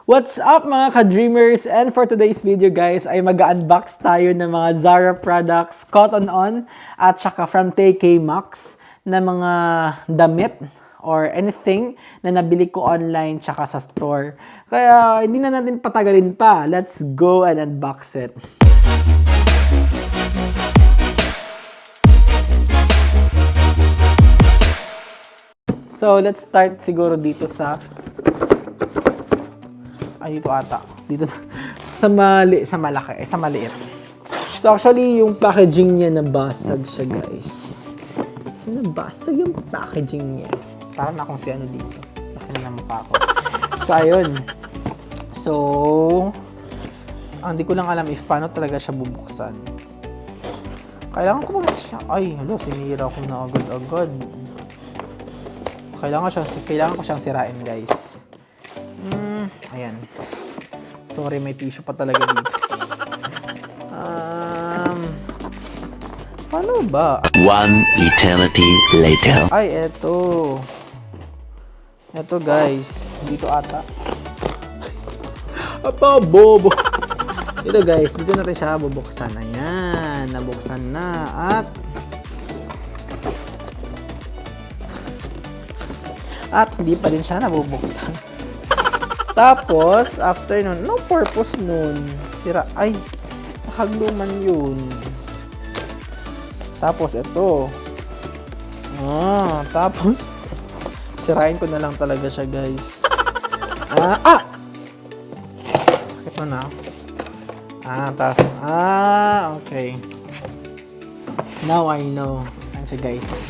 What's up mga ka-dreamers? And for today's video guys ay mag-unbox tayo ng mga Zara products, cotton on at saka from TK Maxx na mga damit or anything na nabili ko online tsaka sa store. Kaya hindi na natin patagalin pa. Let's go and unbox it. So let's start siguro dito sa dito ata. Dito sa maliit. So actually, yung packaging niya nabasag siya, guys. So nabasag yung packaging niya. Parang akong si ano dito. Laki na mukha ko. So ayun. So hindi ko lang alam if paano talaga siya bubuksan. Kailangan ko ba siya? Ay, hello, sinira ko na agad-agad. Kailangan ko siyang sirain, guys. Ayan. Sorry, may tissue pa talaga dito. Paano ba? One eternity later. Ay, eto. Eto, guys. Dito ata. Apa, bobo. Ito, guys. Dito natin siya bubuksan. Ayan. Nabuksan na. At hindi pa din siya nabubuksan. Tapos, after nun, no purpose nun. Sira, ay, nakagluman yun. Tapos, ito. Tapos, sirain ko na lang talaga siya, guys. Sakit mo na. Okay. Now I know. Ayan siya, guys.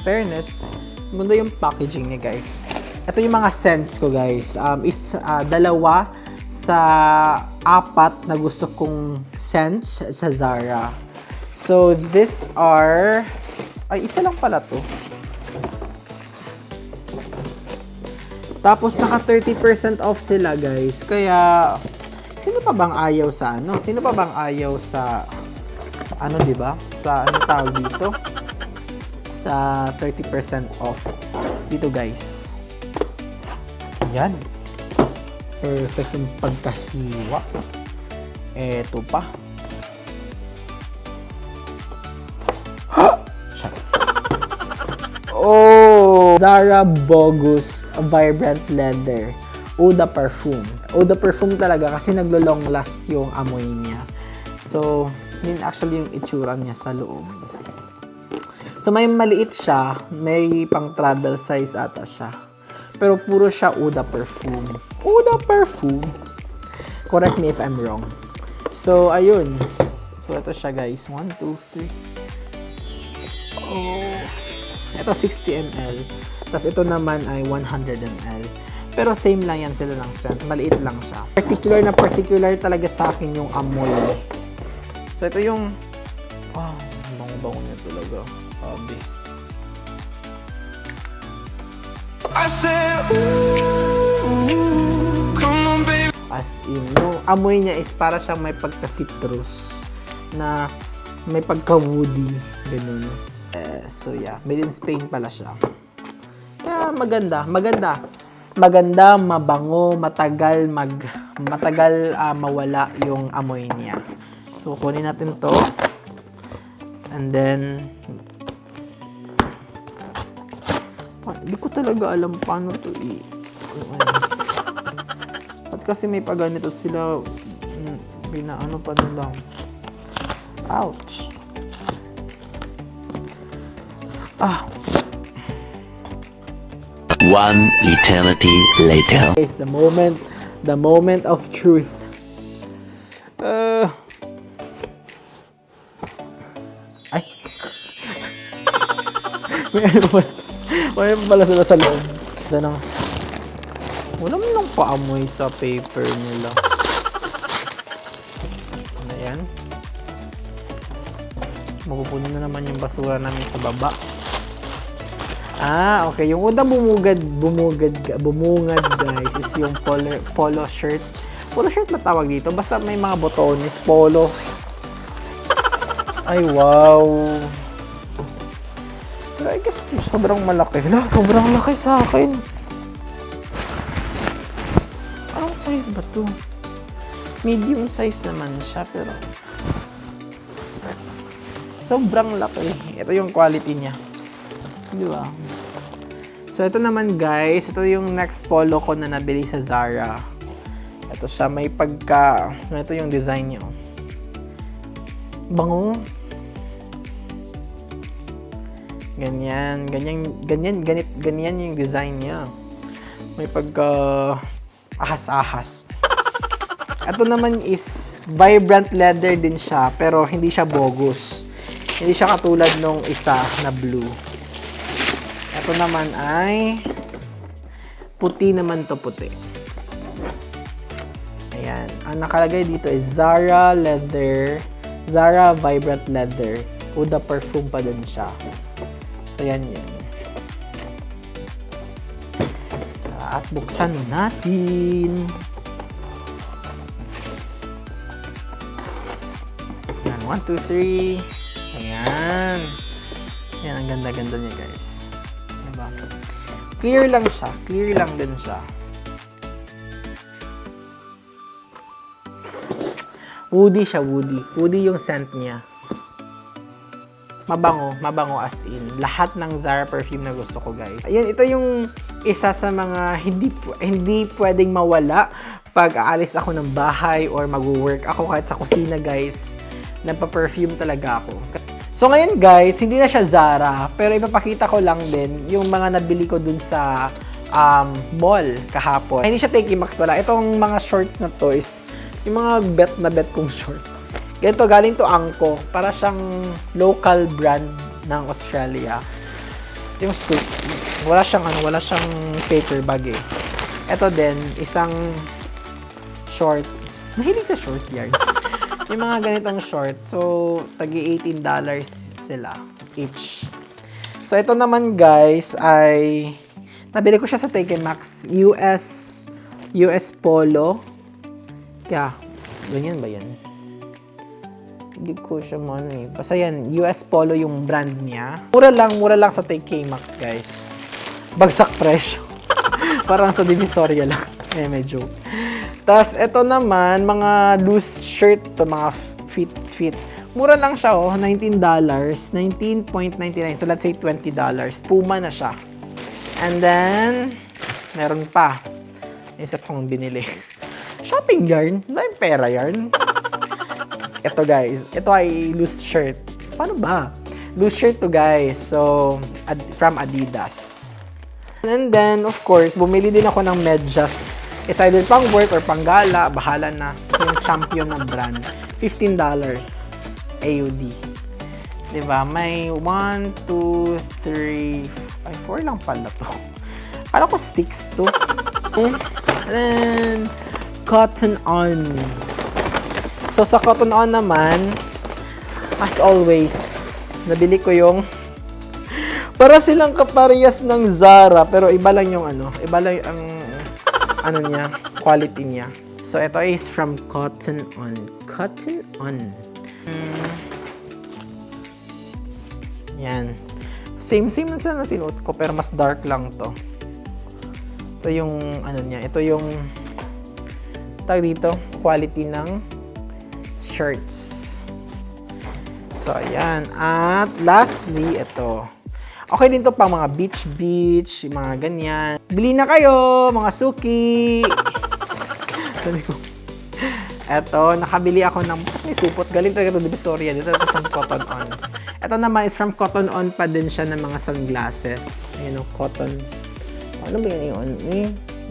Fairness, ganda yung packaging niya, guys. Ito yung mga scents ko, guys. Dalawa sa 4 na gusto kong scents sa Zara. So, these are... Ay, isa lang pala to. Tapos, naka 30% off sila, guys. Kaya, sino pa bang ayaw sa ano? Sino pa bang ayaw sa... Ano, diba? Sa, ano tawag dito? Sa 30% off dito, guys. Yan. Perfect yung pagkahiwa. Eto pa. Oh! Zara Bogus Vibrant Leather Eau de Parfum. Eau de Parfum talaga kasi naglo-long last yung amoy niya. So, yun actually yung itsura niya sa loob. So, may maliit siya. May pang travel size ata siya. Pero puro siya Eau de Parfum. Eau de Parfum. Correct me if I'm wrong. So, ayun. So, ito siya, guys. 1, 2, 3. Oh. Ito 60 ml. Tapos ito naman ay 100 ml. Pero same lang yan sila ng scent. Maliit lang siya. Particular talaga sa akin yung amoy. So, ito yung... bango-bango niya talaga. Abi. As in, yung amoy niya is para siyang may pagka-citrus na may pagka-woody. Ganun. So yeah, made in Spain pala siya. Kaya maganda, mabango, matagal mawala yung amoy niya. So kunin natin to. And then hindi ko talaga alam paano to At kasi may paganito sila binaano pa nila. Ouch. One eternity later. Guys, the moment of truth. Ay. May pala sila sa loob. Wala mo nang paamoy sa paper nila. Ano yan? Mapupunin na naman yung basura namin sa baba. Okay. Yung unang bumungad guys, is yung polo shirt. Polo shirt na tawag dito. Basta may mga botones. Polo. Ay, wow. Pero is sobrang malaki. Hala, sobrang laki sa akin. Anong size ba to? Medium size naman siya, pero sobrang laki. Ito yung quality niya. Di ba? So, ito naman guys, ito yung next polo ko na nabili sa Zara. Ito siya, may pagka, ito yung design niya. Bango. Ganyan yung design niya. May pagka ahas-ahas. Ito naman is vibrant leather din siya, pero hindi siya bogus. Hindi siya katulad nung isa na blue. Ito naman ay puti naman to, puti. Ayan. Ang nakalagay dito is Zara leather, Zara vibrant leather. Eau de Parfum pa din siya. So, yan yun. At buksan natin. Ayan, 1, 2, 3. Ayan. Ayan, ang ganda-ganda niya, guys. Diba? Clear lang siya. Clear lang din siya. Woody siya, woody. Woody yung scent niya. Mabango as in. Lahat ng Zara perfume na gusto ko, guys. Ayan, ito yung isa sa mga hindi pwedeng mawala pag aalis ako ng bahay or mag-work ako kahit sa kusina, guys. Nagpa-perfume talaga ako. So ngayon, guys, hindi na siya Zara, pero ipapakita ko lang din yung mga nabili ko dun sa mall kahapon. Hindi siya TK Maxx pala. Itong mga shorts na to is yung mga bet kong short. Ganito, galing to Anko. Para siyang local brand ng Australia. Yung suit. Wala siyang paper bag eh. Ito din, isang short. Mahilig sa short yarn. Yung mga ganitong short. So, tagi $18 sila each. So, ito naman guys ay nabili ko siya sa TK Maxx. US Polo. Kaya, ganyan ba yan? Hindi ko siya eh. Basta yan, US Polo yung brand niya. Mura lang sa TK Maxx, guys. Bagsak presyo. Parang sa Divisoria lang. Medyo. Tapos, ito naman, mga loose shirt to, mga fit. Mura lang siya, oh. $19. $19.99. So, let's say $20. Puma na siya. And then, meron pa. Isa pang binili. Shopping yarn. Dahil pera yarn. Ito guys, ito ay loose shirt. Paano ba? Loose shirt to guys. So, from Adidas. And then, of course, bumili din ako ng medyas. It's either pang work or pang gala. Bahala na. Yung champion na brand. $15 AUD. Diba? May 1, 2, 3, ay 4 lang pala to. Kala ko 6 to. And then, Cotton On. So, sa Cotton On naman, as always, nabili ko yung para silang kaparehas ng Zara, pero iba lang yung iba lang ang niya, quality niya. So, ito is from Cotton On. Cotton On. Yan. Same na sila na sinuot ko, pero mas dark lang to. Ito yung, niya, ito yung, tawag dito, quality ng shirts. So, ayan. At lastly, ito. Okay din to pang mga beach, mga ganyan. Bili na kayo, mga suki! Sabi ko. Ito, nakabili ako ng may supot. Galing talaga ito, Divisoria. Dito from Cotton On. Ito naman is from Cotton On pa din siya ng mga sunglasses. Ayan o, cotton. Ano ba yun?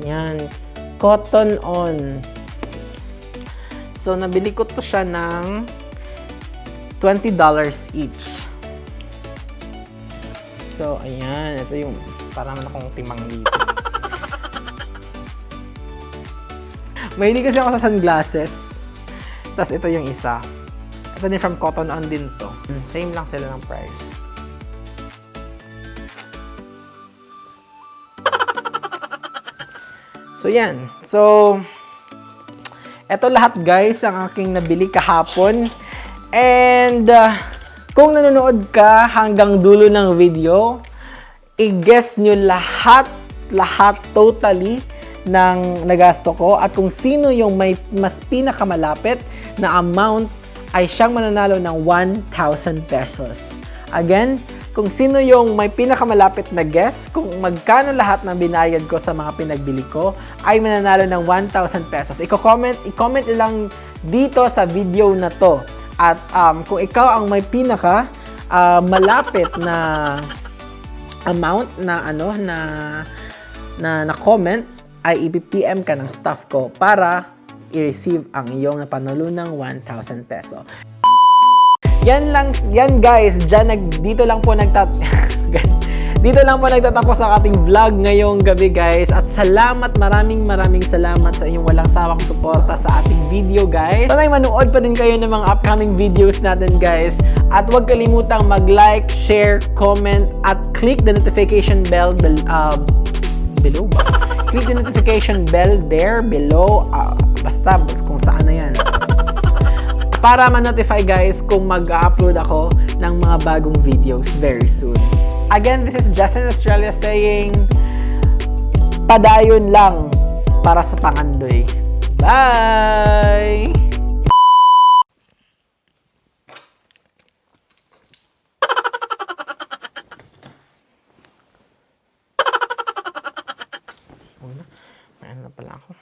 Yan. Cotton On. So, nabili ko to siya ng $20 each. So, ayan. Ito yung parang akong timang dito. Mahilig kasi ako sa sunglasses. Tapos, ito yung isa. Ito din from Cotton On din to. Same lang sila ng price. So, yan. So, eto lahat guys ang aking nabili kahapon. And kung nanonood ka hanggang dulo ng video, i-guess nyo lahat totally ng nagasto ko at kung sino yung may mas pinakamalapit na amount ay siyang mananalo ng 1,000 pesos. Again, kung sino yung may pinakamalapit na guess kung magkano lahat ng binayad ko sa mga pinagbili ko ay mananalo ng 1,000 pesos. I-comment lang dito sa video na to. At kung ikaw ang may pinaka malapit na amount na na comment ay i-PM ka ng staff ko para i-receive ang iyong napanalunang 1,000 peso. Yan guys, dito lang po nagtatapos ang ating vlog ngayong gabi guys. At maraming salamat sa inyong walang sawang suporta sa ating video guys. Sana'y manood pa din kayo ng mga upcoming videos natin guys. At huwag kalimutang mag-like, share, comment, at click the notification bell below ba? Click the notification bell there below. Basta kung saan na yan. Para ma-notify guys kung mag-upload ako ng mga bagong videos very soon. Again, this is Justin Australia saying, padayon lang para sa pangandoy. Bye! May ano na pala ako.